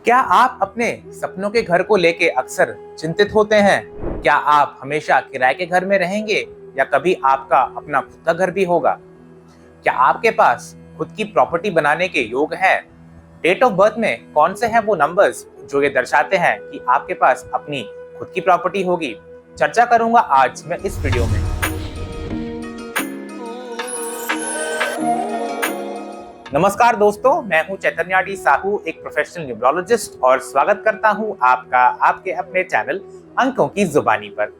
क्या आप अपने सपनों के घर को लेके अक्सर चिंतित होते हैं? क्या आप हमेशा किराए के घर में रहेंगे या कभी आपका अपना खुद का घर भी होगा? क्या आपके पास खुद की प्रॉपर्टी बनाने के योग हैं? डेट ऑफ बर्थ में कौन से हैं वो नंबर्स जो ये दर्शाते हैं कि आपके पास अपनी खुद की प्रॉपर्टी होगी? चर्चा करूंगा आज मैं इस वीडियो में। नमस्कार दोस्तों, मैं हूं चैतन्या डी साहू, एक प्रोफेशनल न्यूमरोलॉजिस्ट, और स्वागत करता हूं आपका आपके अपने चैनल अंकों की जुबानी पर।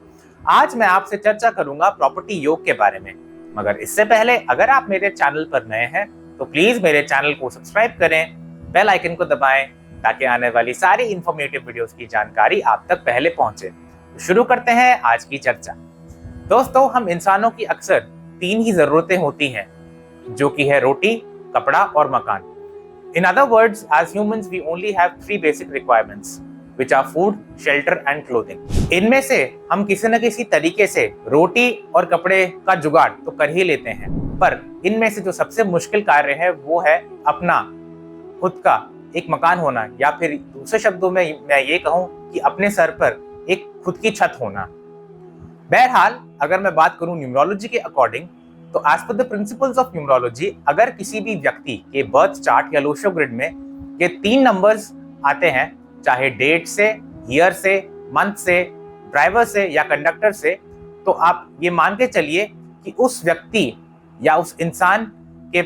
आज मैं आपसे चर्चा करूंगा प्रॉपर्टी योग के बारे में। मगर इससे पहले अगर आप मेरे चैनल पर नए हैं तो प्लीज मेरे चैनल को सब्सक्राइब करें, बेल आइकन को दबाएं ताकि आने वाली सारी इंफॉर्मेटिव वीडियोस की जानकारी आप तक पहले पहुंचे। तो शुरू करते हैं आज की चर्चा। दोस्तों, हम इंसानों की अक्सर तीन ही जरूरतें होती हैं, जो कि है रोटी, कपड़ा और मकान। In other words, as humans we only have three basic requirements, which are food, shelter and clothing. इनमें से हम किसी न किसी तरीके से रोटी और कपड़े का जुगाड़ तो कर ही लेते हैं, पर इनमें से जो सबसे मुश्किल कार्य है वो है अपना खुद का एक मकान होना, या फिर दूसरे शब्दों में मैं ये कहूँ कि अपने सर पर एक खुद की छत होना। बहरहाल, अगर मैं बात करूँ न्यूमरोलॉजी के अकॉर्डिंग, तो as per the principles of numerology, अगर किसी भी व्यक्ति के बर्थ चार्ट या लोशो ग्रिड में ये तीन नंबर्स आते हैं, चाहे डेट से, ईयर से, मंथ से, ड्राइवर से या कंडक्टर से, तो आप ये मान के चलिए कि उस व्यक्ति या उस इंसान के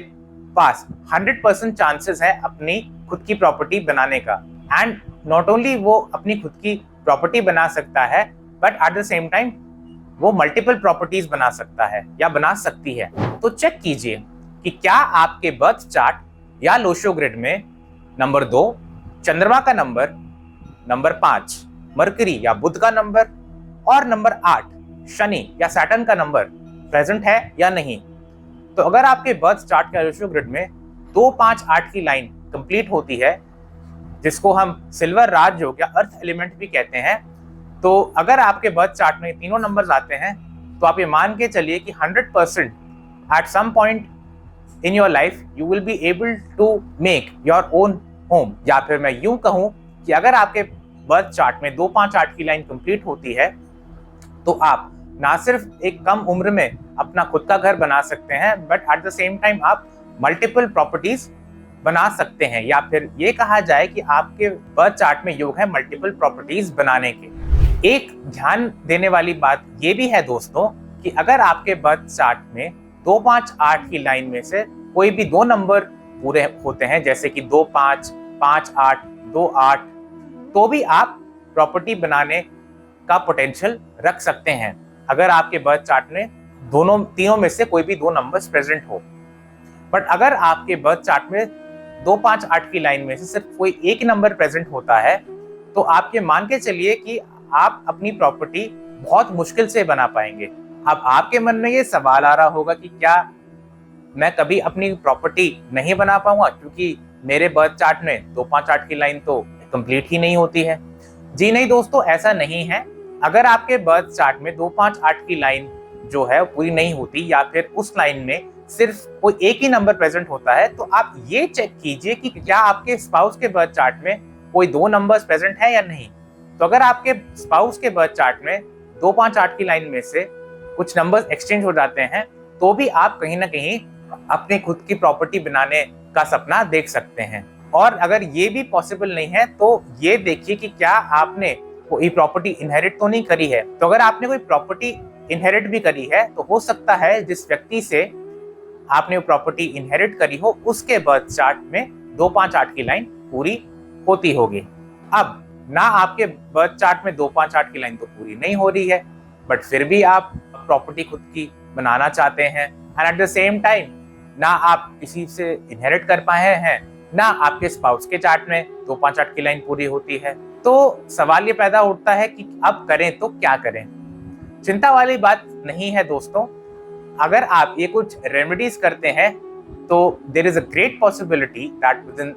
पास 100% चांसेस है अपनी खुद की प्रॉपर्टी बनाने का। एंड नॉट ओनली वो अपनी खुद की प्रॉपर्टी बना सकता है, but at the same time वो मल्टीपल प्रॉपर्टीज बना सकता है या बना सकती है। तो चेक कीजिए कि क्या आपके बर्थ चार्ट या लोशो ग्रिड में नंबर 2 चंद्रमा का नंबर, नंबर 5 मरकरी या बुध का नंबर और नंबर 8 शनि या सैटर्न का नंबर प्रेजेंट है या नहीं। तो अगर आपके बर्थ चार्ट या लोशो ग्रिड में 2, 5, 8 की लाइन कंप्लीट होती है, जिसको हम सिल्वर राज योग या अर्थ एलिमेंट भी कहते हैं, तो अगर आपके बर्थ चार्ट में तीनों नंबर्स आते हैं तो आप ये मान के चलिए कि 100% at some point in your life you will be able to make your own home. या फिर मैं यूं कहूं कि अगर आपके बर्थ चार्ट में 2, 5, 8 की लाइन कंप्लीट होती है तो आप ना सिर्फ एक कम उम्र में अपना खुद का घर बना सकते हैं, but at the same time आप मल्टीपल प्रॉपर्टीज बना सकते हैं, या फिर ये कहा जाए कि आपके बर्थ चार्ट में योग है मल्टीपल प्रॉपर्टीज बनाने के। एक ध्यान देने वाली बात ये भी है दोस्तों कि अगर आपके बर्थ चार्ट में 2, 5, 8 की लाइन में से कोई भी दो नंबर पूरे होते हैं, जैसे कि 2, 5, 5, 8, 2, 8, तो भी आप प्रॉपर्टी बनाने का पोटेंशियल रख सकते हैं, अगर आपके बर्थ चार्ट में तीनों में से कोई भी दो नंबर्स प्रेजेंट हो। बट अगर आपके बर्थ चार्ट में 2, 5, 8 की लाइन में से सिर्फ कोई एक नंबर प्रेजेंट होता है, तो आप ये मान के चलिए कि आप अपनी प्रॉपर्टी बहुत मुश्किल से बना पाएंगे। अब आपके मन में ये सवाल आ रहा होगा कि क्या मैं कभी अपनी प्रॉपर्टी नहीं बना पाऊंगा, क्योंकि मेरे बर्थ चार्ट में 2, 5, 8 की लाइन तो कंप्लीट ही नहीं होती है। जी नहीं दोस्तों, ऐसा नहीं है। अगर आपके बर्थ चार्ट में 2, 5, 8 की लाइन जो है पूरी नहीं होती, या फिर उस लाइन में सिर्फ कोई एक ही नंबर प्रेजेंट होता है, तो आप ये चेक कीजिए कि क्या आपके स्पाउस के बर्थ चार्ट में कोई दो नंबर्स प्रेजेंट है या नहीं। तो अगर आपके स्पाउस के बर्थ चार्ट में 2, 5, 8 की लाइन में से कुछ नंबर्स एक्सचेंज हो जाते हैं, तो भी आप कहीं ना कहीं अपने खुद की प्रॉपर्टी बनाने का सपना देख सकते हैं। और अगर ये भी पॉसिबल नहीं है, तो ये देखिए कि क्या आपने कोई प्रॉपर्टी इनहेरिट तो नहीं करी है। तो अगर आपने कोई प्रॉपर्टी इनहेरिट भी करी है, तो हो सकता है जिस व्यक्ति से आपने वो प्रॉपर्टी इनहेरिट करी हो, उसके बर्थ चार्ट में 2, 5, 8 की लाइन पूरी होती होगी। अब ना आपके बर्थ चार्ट में 2, 5, 8 की लाइन तो पूरी नहीं हो रही है, बट फिर भी आप प्रॉपर्टी खुद की बनाना चाहते हैं, and at the same time ना आप किसी से इनहेरिट कर पाए हैं, ना आपके स्पाउस के चार्ट में 2, 5, 8 की लाइन पूरी होती है। तो सवाल ये पैदा उठता है कि अब करें तो क्या करें। चिंता वाली बात नहीं है दोस्तों। अगर आप ये कुछ रेमेडीज करते हैं, तो there is a great possibility that within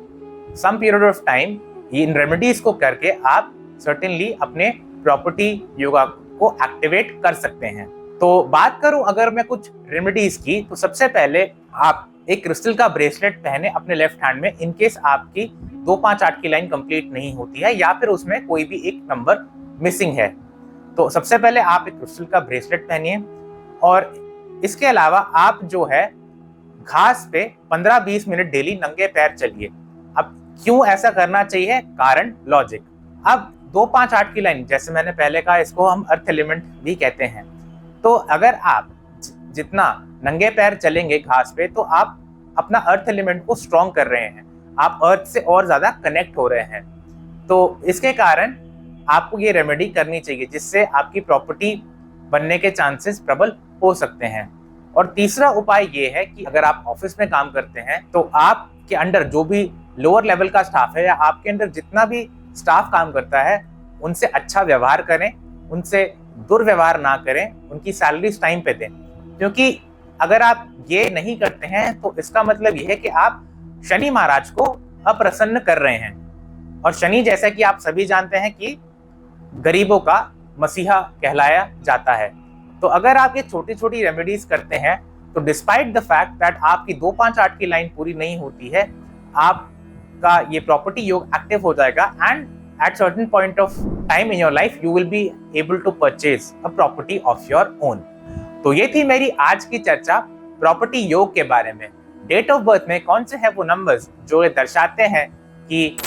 some period of time इन रेमेडीज को करके आप सर्टेनली अपने प्रॉपर्टी योगा को एक्टिवेट कर सकते हैं। तो बात करूं अगर मैं कुछ रेमेडीज की, तो सबसे पहले आप एक क्रिस्टल का ब्रेसलेट पहने अपने लेफ्ट हैंड में, इनकेस आपकी 258 की लाइन कंप्लीट नहीं होती है या फिर उसमें कोई भी एक नंबर मिसिंग है। तो सबसे पहले आप एक क्रिस्टल का ब्रेसलेट पहनिए और इसके अलावा आप जो है घास पे 15-20 मिनट डेली नंगे पैर चलिए। अब क्यों ऐसा करना चाहिए? कारण, लॉजिक। अब 258 की लाइन, जैसे मैंने पहले कहा, इसको हम अर्थ एलिमेंट भी कहते हैं। तो अगर आप जितना नंगे पैर चलेंगे घास पे, तो आप अपना अर्थ एलिमेंट को स्ट्रॉन्ग कर रहे हैं, आप अर्थ से और ज्यादा कनेक्ट हो रहे हैं। तो इसके कारण आपको ये रेमेडी करनी चाहिए, जिससे आपकी प्रॉपर्टी बनने के चांसेस प्रबल हो सकते हैं। और तीसरा उपाय ये है कि अगर आप ऑफिस में काम करते हैं तो आपके अंडर जो भी लोअर लेवल का स्टाफ है या आपके अंदर जितना भी स्टाफ काम करता है, उनसे अच्छा व्यवहार करें, उनसे दुर्व्यवहार ना करें, उनकी सैलरी टाइम पे दें। क्योंकि अगर आप ये नहीं करते हैं तो इसका मतलब ये है कि आप शनि महाराज को अप्रसन्न कर रहे हैं। और शनि, जैसा कि आप सभी जानते हैं, कि गरीबों का मसीहा कहलाया जाता है। तो अगर आप ये छोटी छोटी रेमेडीज करते हैं तो डिस्पाइट द फैक्ट दैट आपकी 258 की लाइन पूरी नहीं होती है, आपका ये प्रॉपर्टी योग एक्टिव हो जाएगा and at certain point of time in your life you will be able to purchase a property of your own। तो ये थी मेरी आज की चर्चा प्रॉपर्टी योग के बारे में। डेट ऑफ बर्थ में कौन से हैं वो नंबर्स जो ये दर्शाते हैं कि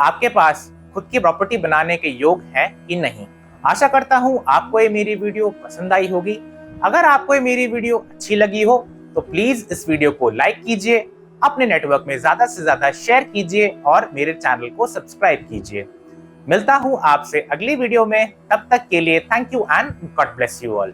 आपके पास खुद की प्रॉपर्टी बनाने के योग हैं कि नहीं। आशा करता हूँ आपको ये मेरी वीडियो पसंद आई होगी। अगर आपको ये मेरी वीडियो अच्छी लगी हो तो प्लीज इस वीडियो को लाइक कीजिए, अपने नेटवर्क में ज्यादा से ज्यादा शेयर कीजिए और मेरे चैनल को सब्सक्राइब कीजिए। मिलता हूं आपसे अगली वीडियो में, तब तक के लिए thank you and God bless you all.